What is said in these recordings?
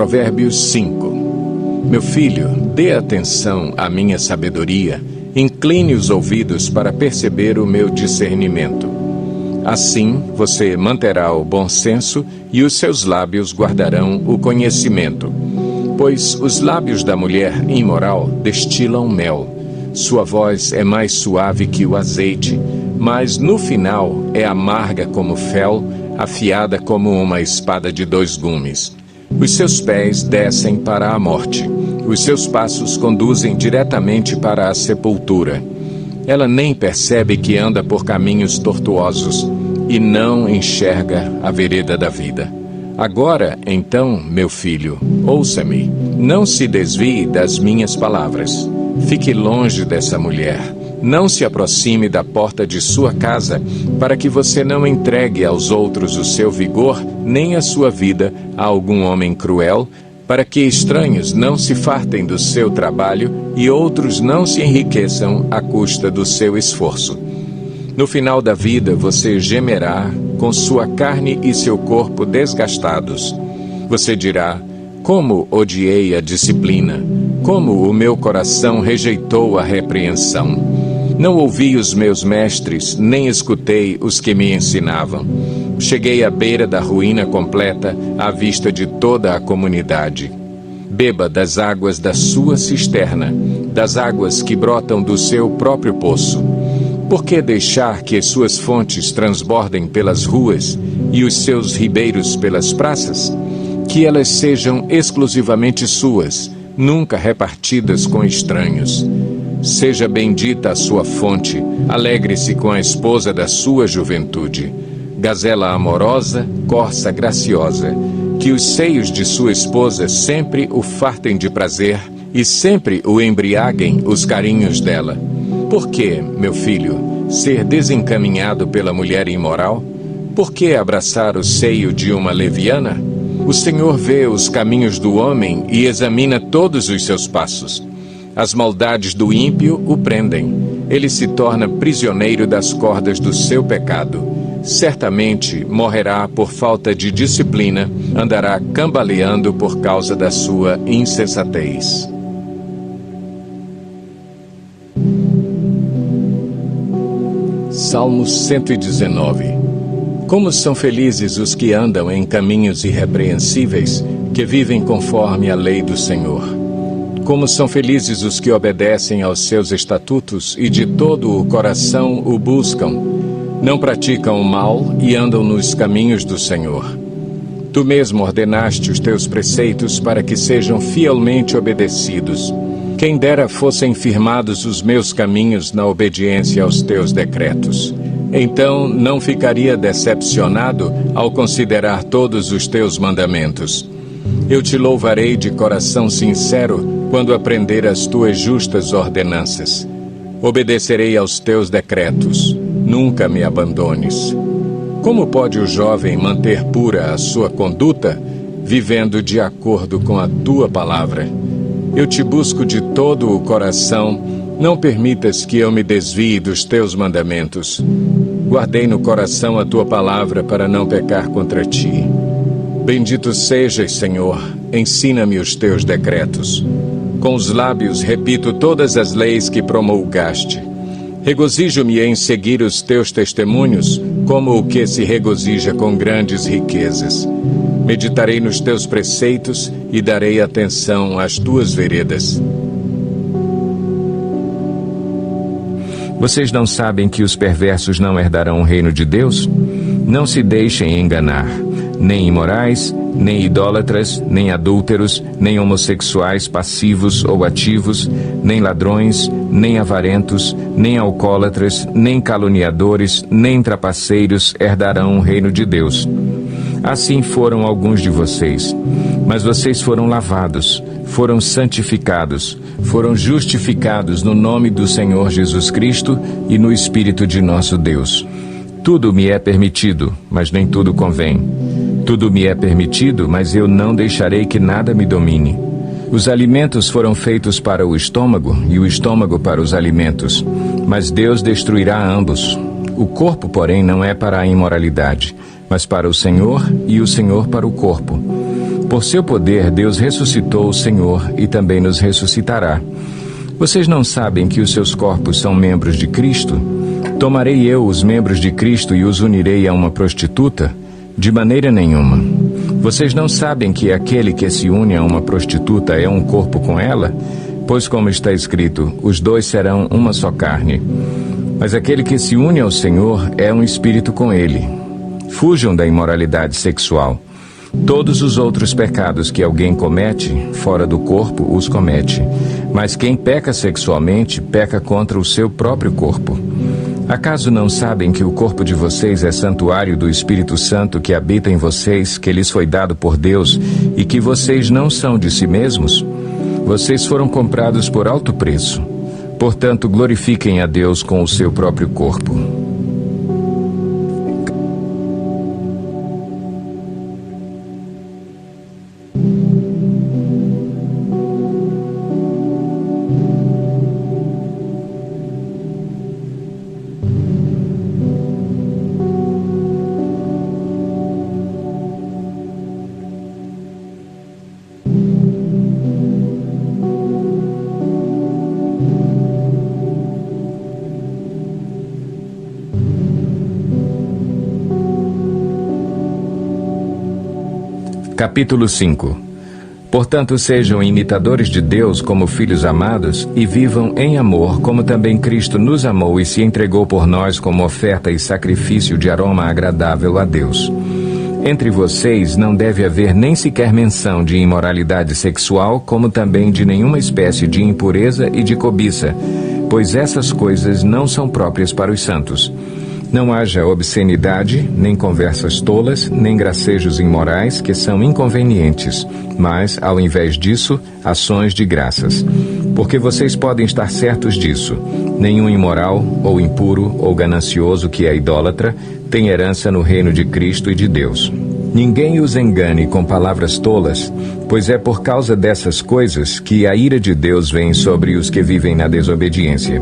Provérbios 5. Meu filho, dê atenção à minha sabedoria, incline os ouvidos para perceber o meu discernimento. Assim você manterá o bom senso e os seus lábios guardarão o conhecimento. Pois os lábios da mulher imoral destilam mel. Sua voz é mais suave que o azeite, mas no final é amarga como fel, afiada como uma espada de 2 gumes. Os seus pés descem para a morte, os seus passos conduzem diretamente para a sepultura. Ela nem percebe que anda por caminhos tortuosos e não enxerga a vereda da vida. Agora, então, meu filho, ouça-me, não se desvie das minhas palavras. Fique longe dessa mulher. Não se aproxime da porta de sua casa, para que você não entregue aos outros o seu vigor, nem a sua vida a algum homem cruel, para que estranhos não se fartem do seu trabalho e outros não se enriqueçam à custa do seu esforço. No final da vida você gemerá, com sua carne e seu corpo desgastados. Você dirá: como odiei a disciplina, como o meu coração rejeitou a repreensão. Não ouvi os meus mestres, nem escutei os que me ensinavam. Cheguei à beira da ruína completa, à vista de toda a comunidade. Beba das águas da sua cisterna, das águas que brotam do seu próprio poço. Por que deixar que as suas fontes transbordem pelas ruas e os seus ribeiros pelas praças? Que elas sejam exclusivamente suas, nunca repartidas com estranhos. Seja bendita a sua fonte, alegre-se com a esposa da sua juventude. Gazela amorosa, corça graciosa, que os seios de sua esposa sempre o fartem de prazer e sempre o embriaguem os carinhos dela. Por que, meu filho, ser desencaminhado pela mulher imoral? Por que abraçar o seio de uma leviana? O Senhor vê os caminhos do homem e examina todos os seus passos. As maldades do ímpio o prendem. Ele se torna prisioneiro das cordas do seu pecado. Certamente morrerá por falta de disciplina, andará cambaleando por causa da sua insensatez. Salmo 119. Como são felizes os que andam em caminhos irrepreensíveis, que vivem conforme a lei do Senhor. Como são felizes os que obedecem aos seus estatutos e de todo o coração o buscam. Não praticam o mal e andam nos caminhos do Senhor. Tu mesmo ordenaste os teus preceitos para que sejam fielmente obedecidos. Quem dera fossem firmados os meus caminhos na obediência aos teus decretos. Então não ficaria decepcionado ao considerar todos os teus mandamentos. Eu te louvarei de coração sincero quando aprender as tuas justas ordenanças. Obedecerei aos teus decretos. Nunca me abandones. Como pode o jovem manter pura a sua conduta, vivendo de acordo com a tua palavra? Eu te busco de todo o coração, não permitas que eu me desvie dos teus mandamentos. Guardei no coração a tua palavra para não pecar contra ti. Bendito sejas, Senhor, ensina-me os teus decretos. Com os lábios repito todas as leis que promulgaste. Regozijo-me em seguir os teus testemunhos, como o que se regozija com grandes riquezas. Meditarei nos teus preceitos e darei atenção às tuas veredas. Vocês não sabem que os perversos não herdarão o reino de Deus? Não se deixem enganar. Nem imorais, nem idólatras, nem adúlteros, nem homossexuais passivos ou ativos, nem ladrões, nem avarentos, nem alcoólatras, nem caluniadores, nem trapaceiros herdarão o reino de Deus. Assim foram alguns de vocês. Mas vocês foram lavados, foram santificados, foram justificados no nome do Senhor Jesus Cristo e no Espírito de nosso Deus. Tudo me é permitido, mas nem tudo convém. Tudo me é permitido, mas eu não deixarei que nada me domine. Os alimentos foram feitos para o estômago e o estômago para os alimentos, mas Deus destruirá ambos. O corpo, porém, não é para a imoralidade, mas para o Senhor e o Senhor para o corpo. Por seu poder, Deus ressuscitou o Senhor e também nos ressuscitará. Vocês não sabem que os seus corpos são membros de Cristo? Tomarei eu os membros de Cristo e os unirei a uma prostituta? De maneira nenhuma. Vocês não sabem que aquele que se une a uma prostituta é um corpo com ela? Pois, como está escrito, os dois serão uma só carne. Mas aquele que se une ao Senhor é um espírito com ele. Fujam da imoralidade sexual. Todos os outros pecados que alguém comete, fora do corpo, os comete. Mas quem peca sexualmente, peca contra o seu próprio corpo. Acaso não sabem que o corpo de vocês é santuário do Espírito Santo que habita em vocês, que lhes foi dado por Deus, e que vocês não são de si mesmos? Vocês foram comprados por alto preço. Portanto, glorifiquem a Deus com o seu próprio corpo. Capítulo 5. Portanto, sejam imitadores de Deus como filhos amados e vivam em amor, como também Cristo nos amou e se entregou por nós como oferta e sacrifício de aroma agradável a Deus. Entre vocês não deve haver nem sequer menção de imoralidade sexual, como também de nenhuma espécie de impureza e de cobiça, pois essas coisas não são próprias para os santos. Não haja obscenidade, nem conversas tolas, nem gracejos imorais, que são inconvenientes, mas, ao invés disso, ações de graças. Porque vocês podem estar certos disso. Nenhum imoral, ou impuro, ou ganancioso que é idólatra, tem herança no reino de Cristo e de Deus. Ninguém os engane com palavras tolas, pois é por causa dessas coisas que a ira de Deus vem sobre os que vivem na desobediência.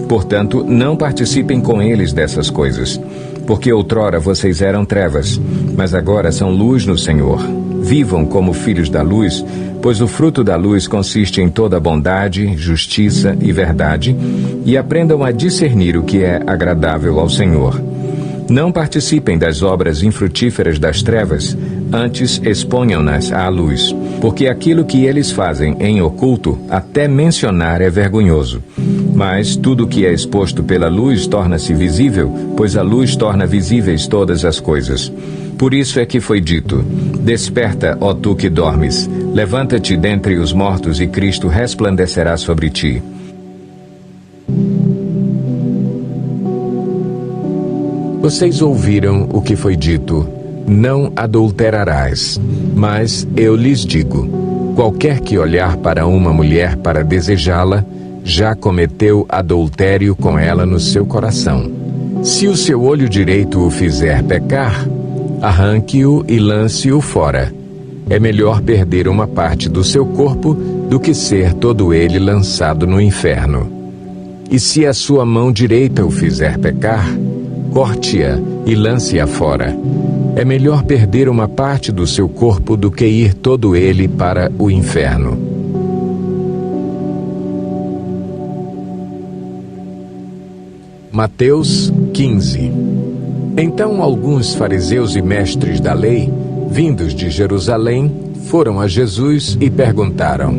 Portanto, não participem com eles dessas coisas, porque outrora vocês eram trevas, mas agora são luz no Senhor. Vivam como filhos da luz, pois o fruto da luz consiste em toda bondade, justiça e verdade, e aprendam a discernir o que é agradável ao Senhor. Não participem das obras infrutíferas das trevas, antes exponham-nas à luz, porque aquilo que eles fazem em oculto, até mencionar é vergonhoso. Mas tudo que é exposto pela luz torna-se visível, pois a luz torna visíveis todas as coisas. Por isso é que foi dito: Desperta, ó tu que dormes, levanta-te dentre os mortos e Cristo resplandecerá sobre ti. Vocês ouviram o que foi dito: não adulterarás. Mas eu lhes digo: qualquer que olhar para uma mulher para desejá-la, já cometeu adultério com ela no seu coração. Se o seu olho direito o fizer pecar, arranque-o e lance-o fora. É melhor perder uma parte do seu corpo do que ser todo ele lançado no inferno. E se a sua mão direita o fizer pecar, corte-a e lance-a fora. É melhor perder uma parte do seu corpo do que ir todo ele para o inferno. Mateus 15. Então alguns fariseus e mestres da lei, vindos de Jerusalém, foram a Jesus e perguntaram: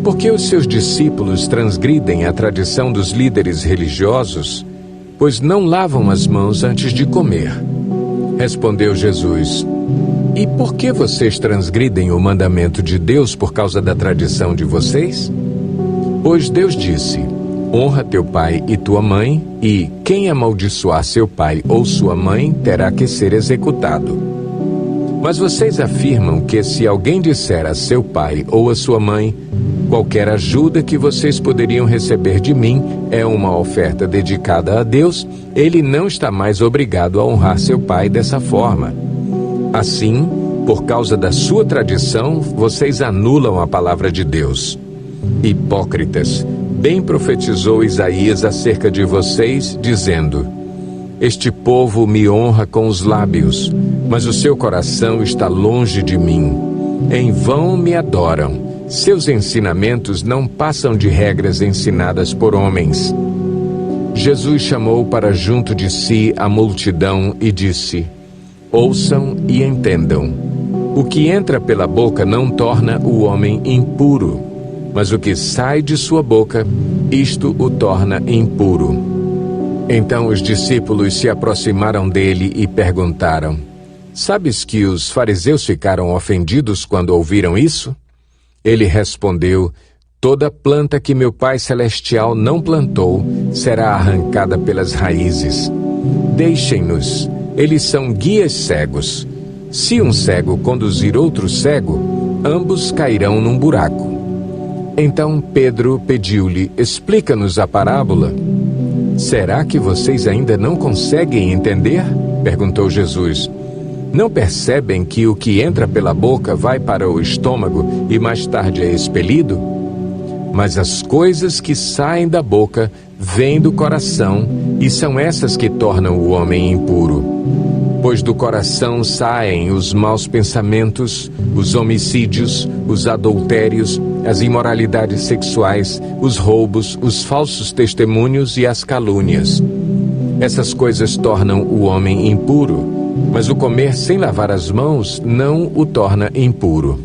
por que os seus discípulos transgridem a tradição dos líderes religiosos, pois não lavam as mãos antes de comer? Respondeu Jesus: e por que vocês transgridem o mandamento de Deus por causa da tradição de vocês? Pois Deus disse: honra teu pai e tua mãe, e quem amaldiçoar seu pai ou sua mãe terá que ser executado. Mas vocês afirmam que se alguém disser a seu pai ou a sua mãe: qualquer ajuda que vocês poderiam receber de mim é uma oferta dedicada a Deus, ele não está mais obrigado a honrar seu pai dessa forma. Assim, por causa da sua tradição, vocês anulam a palavra de Deus. Hipócritas, bem profetizou Isaías acerca de vocês, dizendo: este povo me honra com os lábios, mas o seu coração está longe de mim. Em vão me adoram. Seus ensinamentos não passam de regras ensinadas por homens. Jesus chamou para junto de si a multidão e disse: ouçam e entendam. O que entra pela boca não torna o homem impuro, mas o que sai de sua boca, isto o torna impuro. Então os discípulos se aproximaram dele e perguntaram: sabes que os fariseus ficaram ofendidos quando ouviram isso? Ele respondeu: toda planta que meu Pai Celestial não plantou será arrancada pelas raízes. Deixem-nos, eles são guias cegos. Se um cego conduzir outro cego, ambos cairão num buraco. Então Pedro pediu-lhe: explica-nos a parábola. Será que vocês ainda não conseguem entender? Perguntou Jesus. Não percebem que o que entra pela boca vai para o estômago e mais tarde é expelido? Mas as coisas que saem da boca vêm do coração, e são essas que tornam o homem impuro. Pois do coração saem os maus pensamentos, os homicídios, os adultérios, as imoralidades sexuais, os roubos, os falsos testemunhos e as calúnias. Essas coisas tornam o homem impuro, mas o comer sem lavar as mãos não o torna impuro.